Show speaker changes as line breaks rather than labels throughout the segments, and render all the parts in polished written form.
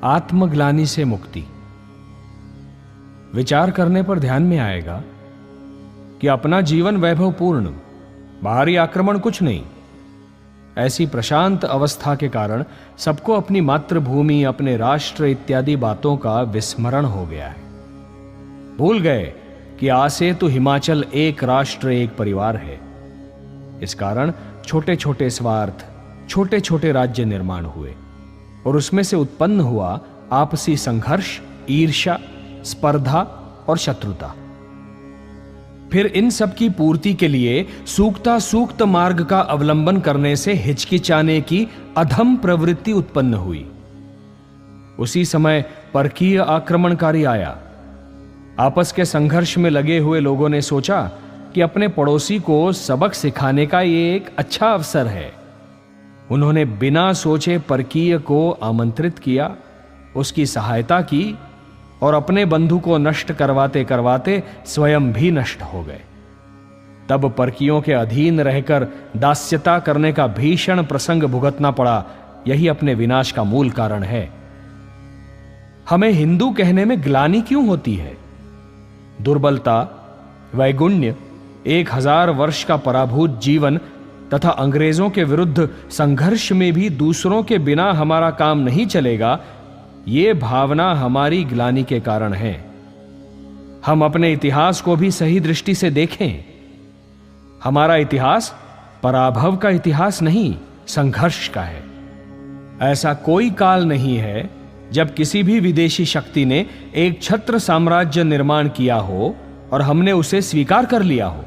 आत्मग्लानि से मुक्ति। विचार करने पर ध्यान में आएगा कि अपना जीवन वैभवपूर्ण, बाहरी आक्रमण कुछ नहीं, ऐसी प्रशांत अवस्था के कारण सबको अपनी मातृभूमि, अपने राष्ट्र इत्यादि बातों का विस्मरण हो गया है। भूल गए कि आसे तो हिमाचल एक राष्ट्र एक परिवार है। इस कारण छोटे छोटे स्वार्थ, छोटे छोटे राज्य निर्माण हुए और उसमें से उत्पन्न हुआ आपसी संघर्ष, ईर्ष्या, स्पर्धा और शत्रुता। फिर इन सब की पूर्ति के लिए सूक्त मार्ग का अवलंबन करने से हिचकिचाने की अधम प्रवृत्ति उत्पन्न हुई। उसी समय परकीय आक्रमणकारी आया। आपस के संघर्ष में लगे हुए लोगों ने सोचा कि अपने पड़ोसी को सबक सिखाने का ये एक अच्छा अवसर है। उन्होंने बिना सोचे परकीय को आमंत्रित किया, उसकी सहायता की और अपने बंधु को नष्ट करवाते करवाते स्वयं भी नष्ट हो गए। तब परकीयों के अधीन रहकर दास्यता करने का भीषण प्रसंग भुगतना पड़ा। यही अपने विनाश का मूल कारण है। हमें हिंदू कहने में ग्लानि क्यों होती है? दुर्बलता, वैगुण्य, 1000 वर्ष का पराभूत जीवन तथा अंग्रेजों के विरुद्ध संघर्ष में भी दूसरों के बिना हमारा काम नहीं चलेगा, ये भावना हमारी ग्लानि के कारण है। हम अपने इतिहास को भी सही दृष्टि से देखें। हमारा इतिहास पराभव का इतिहास नहीं, संघर्ष का है। ऐसा कोई काल नहीं है जब किसी भी विदेशी शक्ति ने एक छत्र साम्राज्य निर्माण किया हो और हमने उसे स्वीकार कर लिया हो।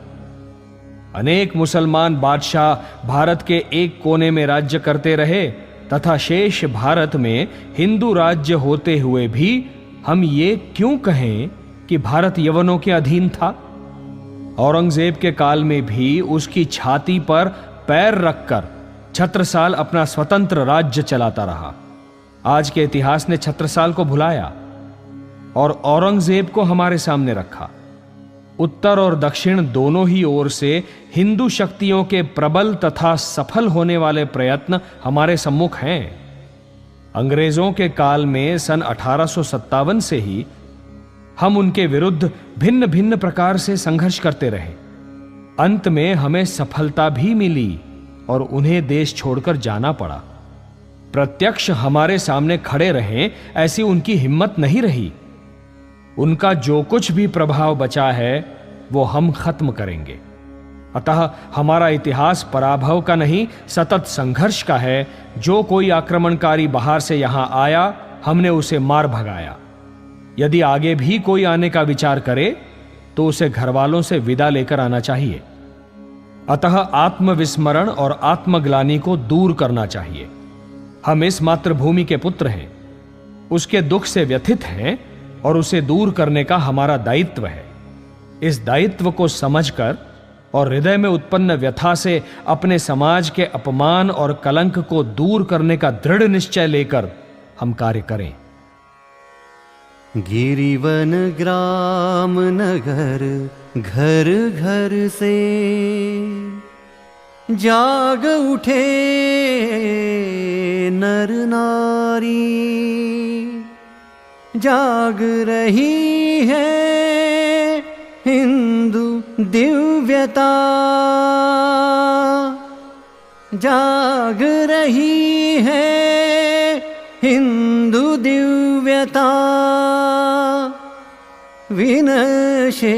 अनेक मुसलमान बादशाह भारत के एक कोने में राज्य करते रहे तथा शेष भारत में हिंदू राज्य होते हुए भी हम ये क्यों कहें कि भारत यवनों के अधीन था? औरंगजेब के काल में भी उसकी छाती पर पैर रखकर छत्रसाल अपना स्वतंत्र राज्य चलाता रहा। आज के इतिहास ने छत्रसाल को भुलाया और औरंगजेब को हमारे सामने रखा। उत्तर और दक्षिण दोनों ही ओर से हिंदू शक्तियों के प्रबल तथा सफल होने वाले प्रयत्न हमारे सम्मुख हैं। अंग्रेजों के काल में सन 1857 से ही हम उनके विरुद्ध भिन्न भिन्न प्रकार से संघर्ष करते रहे। अंत में हमें सफलता भी मिली और उन्हें देश छोड़कर जाना पड़ा। प्रत्यक्ष हमारे सामने खड़े रहें, ऐसी उनकी हिम्मत नहीं रही। उनका जो कुछ भी प्रभाव बचा है वो हम खत्म करेंगे। अतः हमारा इतिहास पराभव का नहीं, सतत संघर्ष का है। जो कोई आक्रमणकारी बाहर से यहां आया, हमने उसे मार भगाया। यदि आगे भी कोई आने का विचार करे तो उसे घर वालों से विदा लेकर आना चाहिए। अतः आत्मविस्मरण और आत्मग्लानि को दूर करना चाहिए। हम इस मातृभूमि के पुत्र हैं, उसके दुख से व्यथित हैं और उसे दूर करने का हमारा दायित्व है। इस दायित्व को समझकर और हृदय में उत्पन्न व्यथा से अपने समाज के अपमान और कलंक को दूर करने का दृढ़ निश्चय लेकर हम कार्य करें।
गिरिवन ग्राम नगर घर घर से जाग उठे नर नारी, जाग रही है हिंदू दिव्यता, जाग रही है हिंदू दिव्यता। विनशे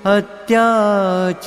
अत्याचारी।